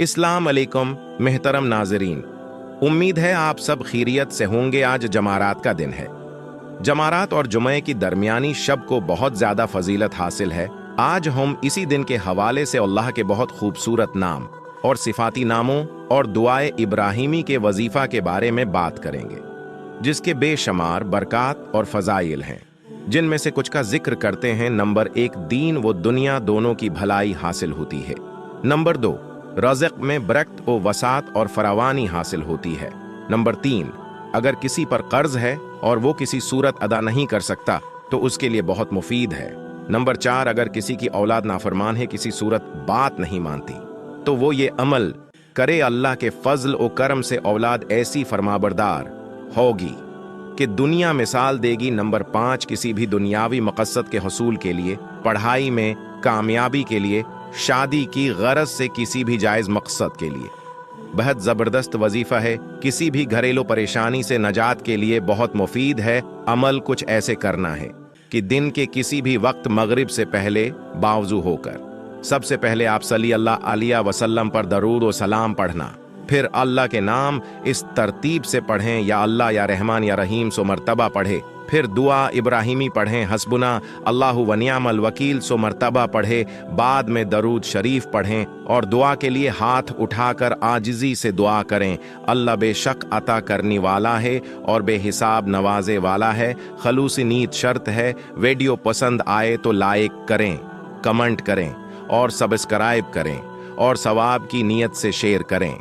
अस्सलाम अलैकुम मेहतरम नाजरीन, उम्मीद है आप सब खैरियत से होंगे। आज जमारात का दिन है। जमारात और जुमे की दरमियानी शब को बहुत ज़्यादा फजीलत हासिल है। आज हम इसी दिन के हवाले से अल्लाह के बहुत खूबसूरत नाम और सिफाती नामों और दुआए इब्राहिमी के वजीफ़ा के बारे में बात करेंगे, जिसके बेशुमार बरक़ात और फ़ज़ाइल हैं, जिनमें से कुछ का जिक्र करते हैं। नंबर 1, दीन व दुनिया दोनों की भलाई हासिल होती है। नंबर 2, रज़क़ में बरकत व वसात और फरावानी हासिल होती है। नंबर 3, अगर किसी पर कर्ज है और वो किसी सूरत अदा नहीं कर सकता तो उसके लिए बहुत मुफीद है। नंबर 4, अगर किसी की औलाद नाफरमान है, किसी सूरत बात नहीं मानती, तो वो ये अमल करे, अल्लाह के फजल और करम से औलाद ऐसी फरमाबरदार होगी कि दुनिया मिसाल देगी। नंबर 5, किसी भी दुनियावी मकसद के हसूल के लिए, पढ़ाई में कामयाबी के लिए, शादी की गरज से किसी भी जायज़ मकसद के लिए बहुत ज़बरदस्त वजीफ़ा है। किसी भी घरेलू परेशानी से नजात के लिए बहुत मुफीद है। अमल कुछ ऐसे करना है कि दिन के किसी भी वक्त मगरिब से पहले बावजू होकर सबसे पहले आप सल्लल्लाहु अलैहि वसल्लम पर दरूद व सलाम पढ़ना, फिर अल्लाह के नाम इस तरतीब से पढ़ें, या अल्लाह या रहमान या रहीम सो मरतबा पढ़े, फिर दुआ इब्राहिमी पढ़ें, हस्बुना अल्लाहु व निअमल वकील सो मरतबा पढ़े, बाद में दरूद शरीफ पढ़ें और दुआ के लिए हाथ उठाकर आजिज़ी से दुआ करें। अल्लाह बेशक अता करने वाला है और बेहिसाब नवाजे वाला है। खलूसी नीयत शर्त है। वीडियो पसंद आए तो लाइक करें, कमेंट करें और सब्सक्राइब करें और सवाब की नीयत से शेयर करें।